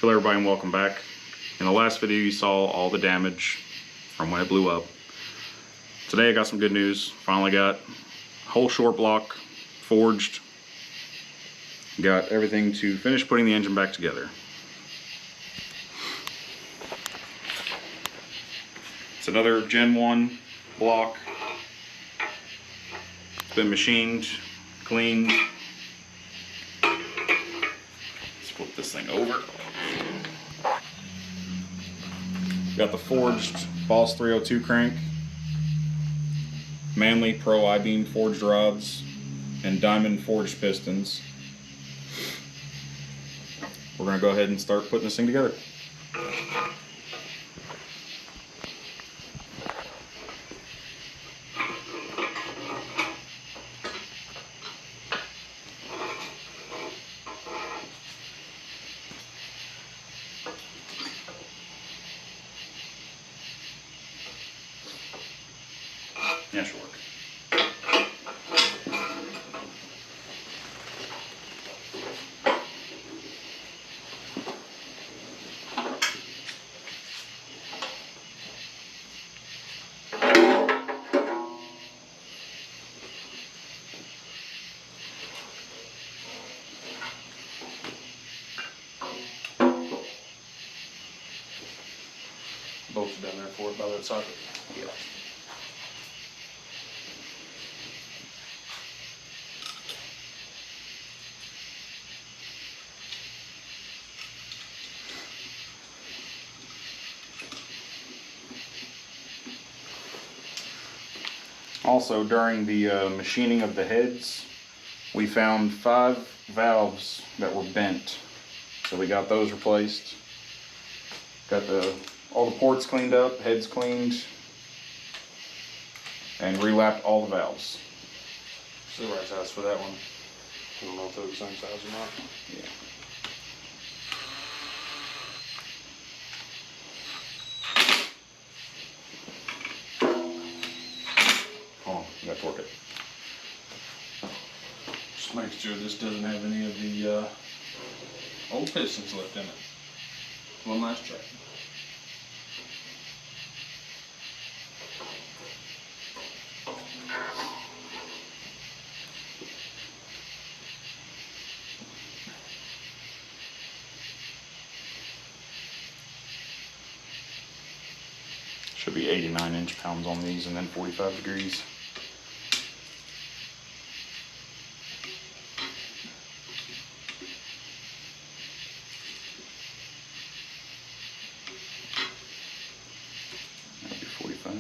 Hello everybody and welcome back. In the last video you saw all the damage from when it blew up. Today I got some good news. Finally got a whole short block forged. Got everything to finish putting the engine back together. It's another Gen 1 block. It's been machined, cleaned. Let's flip this thing over. Got the forged Boss 302 crank, Manly Pro I-beam forged rods, and diamond forged pistons. We're going to go ahead and start putting this thing together. That should work. Bolts down there for it by that socket. Yeah. Also, during the machining of the heads, we found 5 valves that were bent. So we got those replaced. Got all the ports cleaned up, heads cleaned, and relapped all the valves. It's the right size for that one. I don't know if they're the same size or not. Yeah. Hold on, you gotta torque it. Just make sure this doesn't have any of the old pistons left in it. One last check. Should be 89 inch-pounds on these and then 45 degrees. That'd be 45.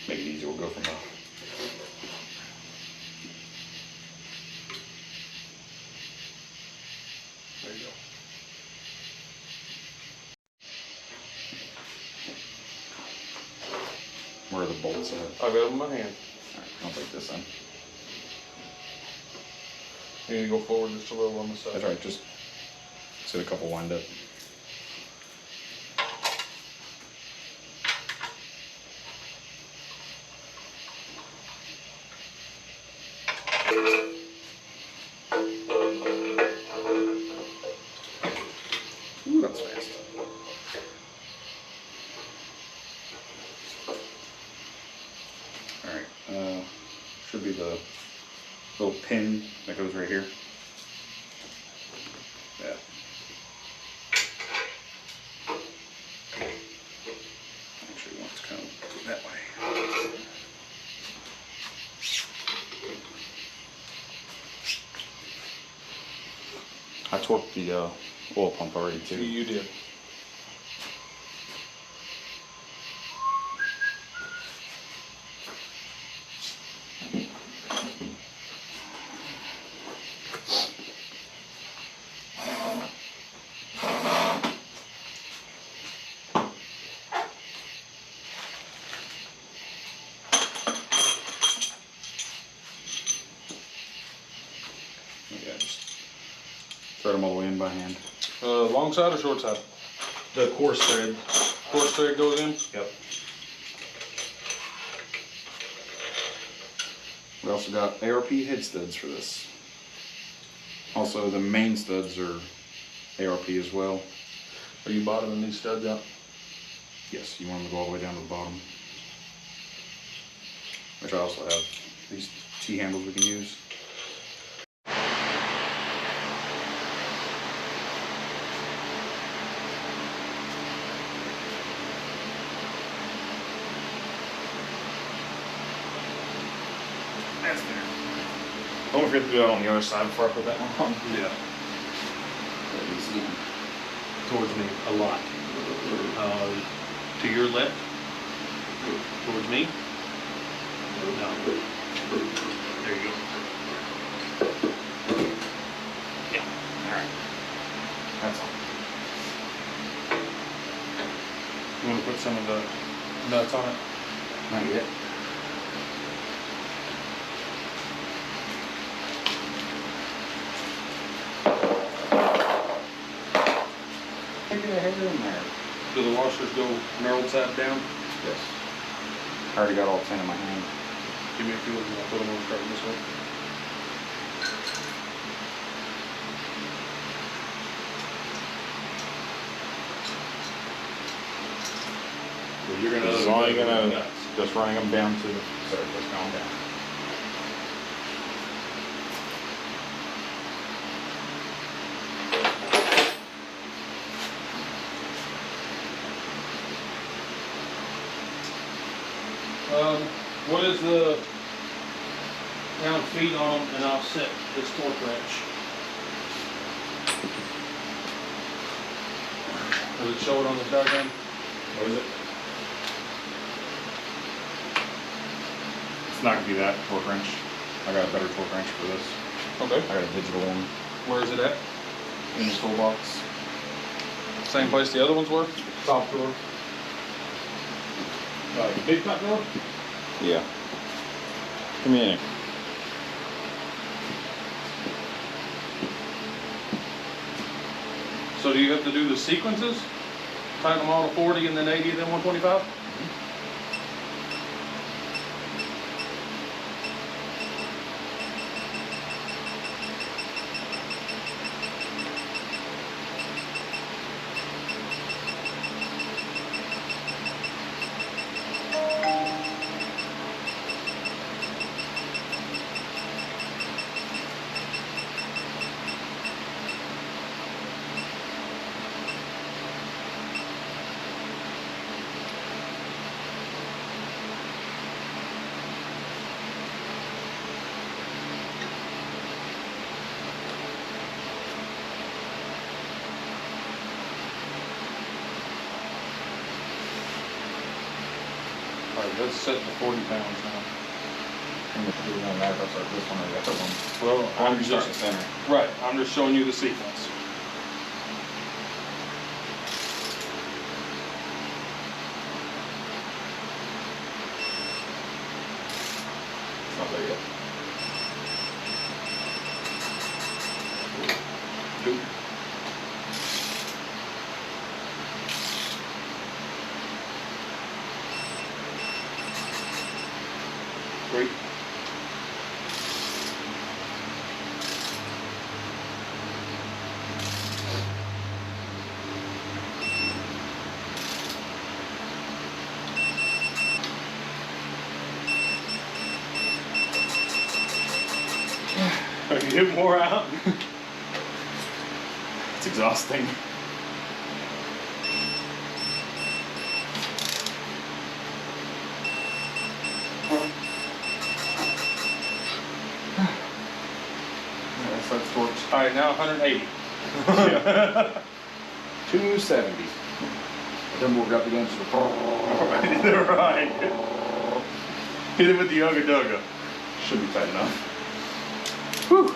Make it easier, we'll go from there. There you go. Where are the bolts at? I've got them in my hand. Alright, I'll take this in. You need to go forward just a little on the side. That's right, just set a couple wind up. Ooh, that's fast. Alright, should be the little pin that goes right here. Yeah. Actually, want to kind of that way. I torqued the oil pump already too. You did. Thread them all the way in by hand. Long side or short side? The coarse thread. Coarse thread goes in? Yep. We also got ARP head studs for this. Also, the main studs are ARP as well. Are you bottoming these studs out? Yes, you want them to go all the way down to the bottom. Which I also have these T-handles we can use. That's there. Don't forget to do that on the other side before I put that one on. Yeah. Easy. Towards me a lot. To your left? Towards me? No. There you go. Yeah. Alright. That's all. You want to put some of the nuts on it? Not yet. Get a header in there. Do the washers go knurled side down? Yes. I already got all 10 in my hand. Give me a few and I'll put them on starting this way. So you're gonna. So you're gonna just running them down to the surface, going down. What is the pound feet on them, and I'll set this torque wrench. Does it show it on the diagram? What is it? It's not gonna be that torque wrench. I got a better torque wrench for this. Okay. I got a digital one Where is it at? in the toolbox. Same place the other ones were? Top drawer. The big top drawer? Yeah. Come in. So do you have to do the sequences? Tighten them all to 40 and then 80 and then 125? Alright, let's set the 40 pounds now. I'm gonna do one that, that's like this one or the other one. Well, I'm I'm just just, starting center. right, I'm just showing you the sequence. It's not there yet. Two. Three. Are you getting more out? It's exhausting. That's torched. Alright, now 180. Yeah. 270. Then we'll got the guns to the Right. Hit it with the Ugga Dugga. should be tight enough. Whew.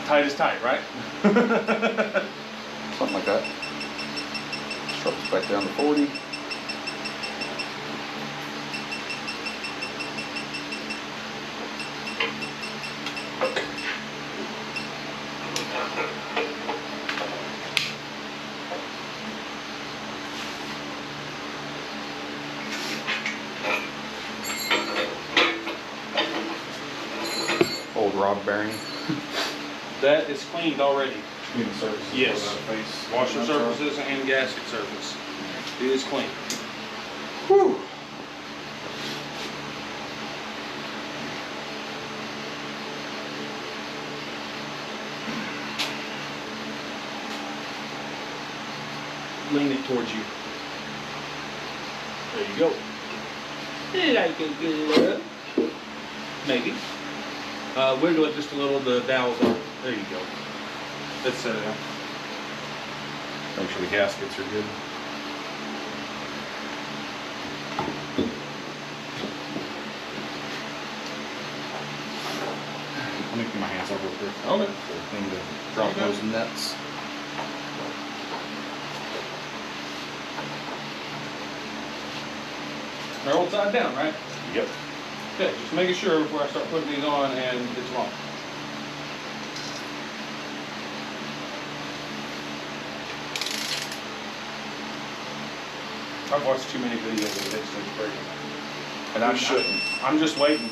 Tight is tight, right? Something like that. Drop this back down to 40. old rod bearing. That is cleaned already. Cleaning surfaces. Yes. for that face. Washer surfaces and gasket surface. It is clean. Whew. Lean it towards you. There you go. Like a good maybe. Wiggle it just a little, the dowels are. There you go. Let's set it out. Make sure the gaskets are good. Let me get my hands up real quick. Okay. For the thing to drop Okay. those nuts. They're all side down, right? Yep. Okay, just making sure before I start putting these on and it's wrong. I've watched too many videos of this thing breaking. And I shouldn't. I'm just waiting.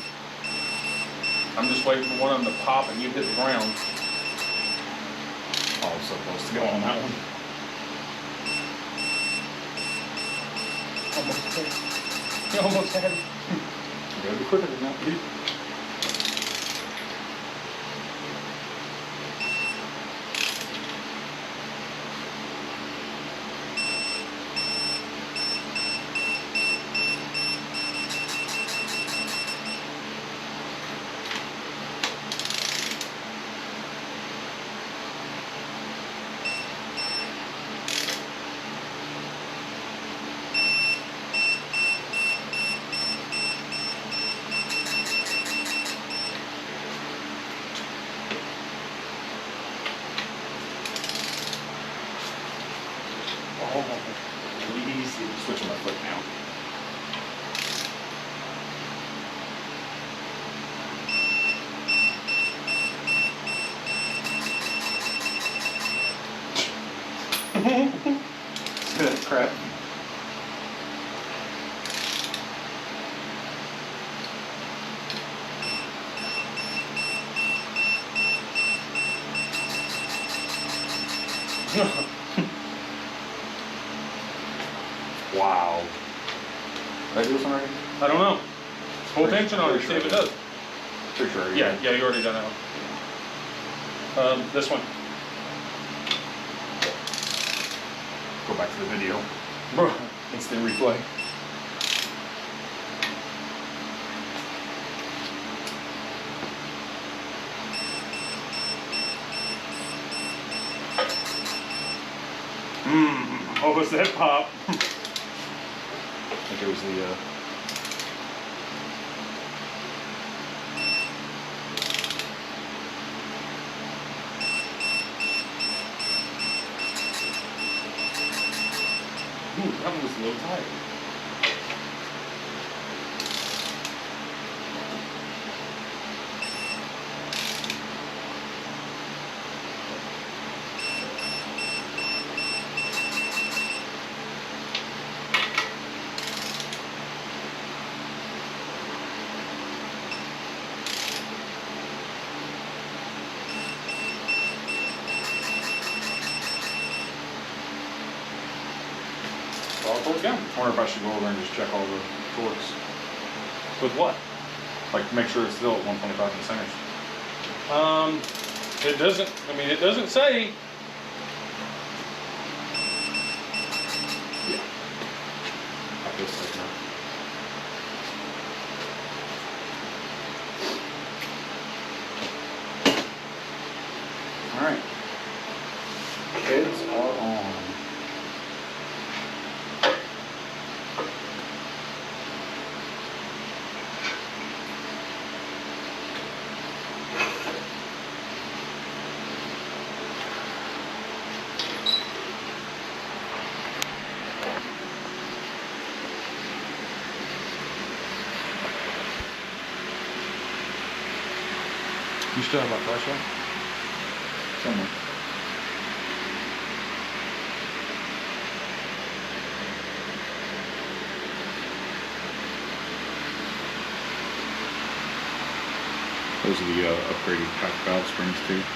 I'm just waiting for one of them to pop and you hit the ground. Oh, so close to go on that one. Almost had it. You almost had it. You gotta be quicker than that, dude. Oh, easy. Switching my foot now. Crap. Wow. Did I do this one already? I don't know. Pull tension on it, see if it does. Pretty sure. Yeah, you already done that one. This one. Go back to the video. Bro. Instant replay. What was that pop? I think it was the Ooh, that one was a little tight. All torque down. I wonder if I should go over and just check all the torques. With what? Like make sure it's still at 125 in the centers. It doesn't, I mean, it doesn't say. Yeah. I feel safe now. Alright. Kids are on. You still have my flashlight? Somewhere. Those are the upgraded pack valve springs too.